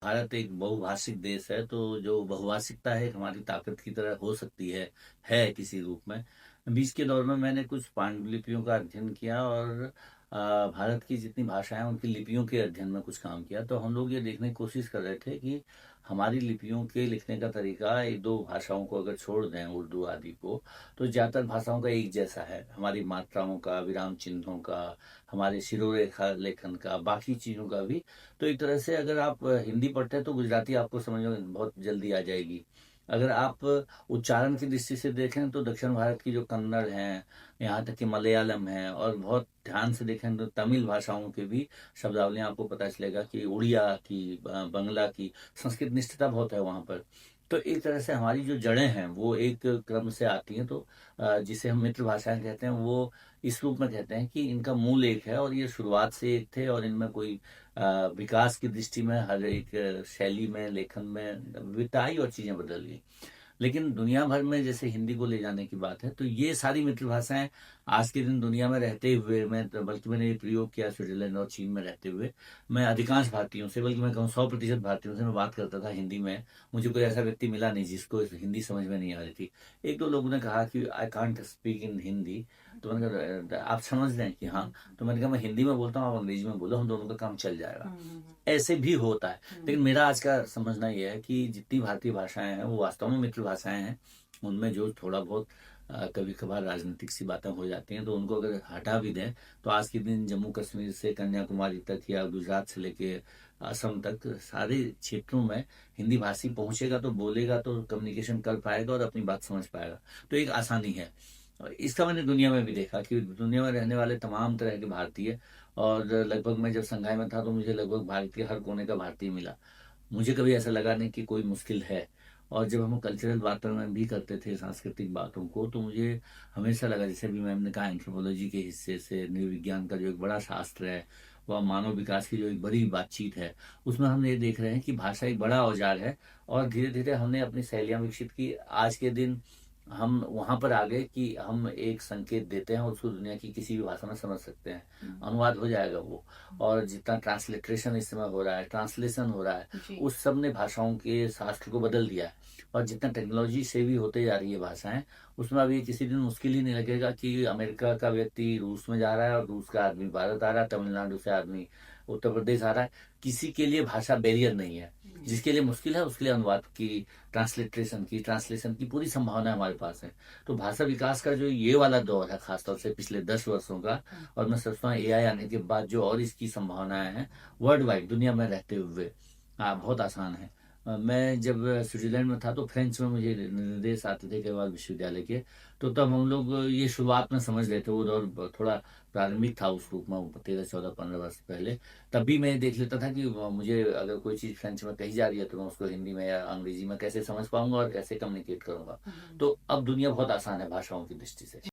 भारत एक बहुभाषिक देश है, तो जो बहुभाषिकता है एक हमारी ताकत की तरह हो सकती है किसी रूप में। बीच के दौर में मैंने कुछ पांडुलिपियों का अध्ययन किया और भारत की जितनी भाषाएं उनकी लिपियों के अध्ययन में कुछ काम किया। तो हम लोग ये देखने की कोशिश कर रहे थे कि हमारी लिपियों के लिखने का तरीका एक दो भाषाओं को अगर छोड़ दें, उर्दू आदि को, तो ज़्यादातर भाषाओं का एक जैसा है। हमारी मात्राओं का, विराम चिन्हों का, हमारे शिरोरेखा लेखन का, बाकी चीज़ों का भी। तो एक तरह से अगर आप हिंदी पढ़ते हैं तो गुजराती आपको समझ में बहुत जल्दी आ जाएगी। अगर आप उच्चारण की दृष्टि से देखें तो दक्षिण भारत की जो कन्नड़ हैं, यहाँ तक कि मलयालम है, और बहुत ध्यान से देखें तो तमिल भाषाओं के भी शब्दावलियाँ आपको पता चलेगा कि उड़िया की, बंगला की, संस्कृत निष्ठता बहुत है वहाँ पर। तो एक तरह से हमारी जो जड़ें हैं वो एक क्रम से आती हैं। तो जिसे हम मित्र भाषाएं कहते हैं, वो इस रूप में कहते हैं कि इनका मूल एक है और ये शुरुआत से एक थे, और इनमें कोई विकास की दृष्टि में हर एक शैली में, लेखन में विविधता आई और चीजें बदल गई। लेकिन दुनिया भर में जैसे हिंदी को ले जाने की बात है, तो ये सारी मित्र भाषाएं आज के दिन दुनिया में रहते हुए, बल्कि मैंने ये प्रयोग किया स्विट्जरलैंड और चीन में रहते हुए, मैं अधिकांश भारतीयों से, बल्कि मैं कहूँ 100% भारतीयों से मैं बात करता था हिंदी में। मुझे कोई ऐसा व्यक्ति मिला नहीं जिसको हिंदी समझ में नहीं आ रही थी। एक दो लोगों ने कहा कि I can't speak in Hindi, तो मैंने कहा आप समझ लें कि हाँ। तो मैंने कहा मैं हिंदी में बोलता हूँ, आप अंग्रेजी में बोलो, हम दोनों का काम चल जाएगा। ऐसे भी होता है। लेकिन मेरा आज का समझना यह है कि जितनी भारतीय भाषाएं हैं वो वास्तव में मित्र भाषाएं हैं। उनमें जो थोड़ा बहुत कभी कभार राजनीतिक सी बातें हो जाती हैं, तो उनको अगर हटा भी दें तो आज के दिन जम्मू कश्मीर से कन्याकुमारी तक या गुजरात से लेके असम तक सारे क्षेत्रों में हिंदी भाषी पहुंचेगा तो बोलेगा, तो कम्युनिकेशन कर पाएगा और अपनी बात समझ पाएगा। तो एक आसानी है। और इसका मैंने दुनिया में भी देखा कि दुनिया में रहने वाले तमाम तरह के भारतीय, और लगभग मैं जब संघाई में था तो मुझे लगभग भारत के हर कोने का भारतीय मिला। मुझे कभी ऐसा लगा नहीं कि कोई मुश्किल है। और जब हम कल्चरल वातावरण भी करते थे, सांस्कृतिक बातों को, तो मुझे हमेशा लगा, जैसे भी मैम ने कहा, एंथ्रोपोलॉजी के हिस्से से नृविज्ञान का जो एक बड़ा शास्त्र है, वह मानव विकास की जो एक बड़ी बातचीत है, उसमें हम ये देख रहे हैं कि भाषा एक बड़ा औजार है। और धीरे धीरे हमने अपनी शैलियाँ विकसित की। आज के दिन हम वहां पर आ गए कि हम एक संकेत देते हैं और उसको दुनिया की किसी भी भाषा में समझ सकते हैं, अनुवाद हो जाएगा वो। और जितना ट्रांसलिट्रेशन इस समय हो रहा है, ट्रांसलेशन हो रहा है, जी। उस सब ने भाषाओं के शास्त्र को बदल दिया है। और जितना टेक्नोलॉजी से भी होते जा रही है भाषाएं, उसमें अभी किसी दिन मुश्किल ही नहीं लगेगा कि अमेरिका का व्यक्ति रूस में जा रहा है और रूस का आदमी भारत आ रहा है, तमिलनाडु से आदमी उत्तर प्रदेश आ रहा है। किसी के लिए भाषा बैरियर नहीं है। जिसके लिए मुश्किल है उसके लिए अनुवाद की, ट्रांसलेशन की पूरी संभावना हमारे पास है। तो भाषा विकास का जो ये वाला दौर है, खासतौर से पिछले 10 वर्षों का, और मैं सोचता हूँ एआई आने के बाद जो और इसकी संभावनाएं हैं वर्ल्ड वाइड दुनिया में रहते हुए, बहुत आसान है। मैं जब स्विट्जरलैंड में था तो फ्रेंच में मुझे निर्देश आते थे कई बार विश्वविद्यालय के। तो तब हम लोग ये शुरुआत में समझ लेते, वो दौर थोड़ा प्रारंभिक था उस रूप में, 13, 14, 15 वर्ष पहले। तब भी मैं देख लेता था कि मुझे अगर कोई चीज़ फ्रेंच में कही जा रही है तो मैं उसको हिंदी में या अंग्रेजी में कैसे समझ पाऊंगा और कैसे कम्युनिकेट करूंगा। तो अब दुनिया बहुत आसान है भाषाओं की दृष्टि से।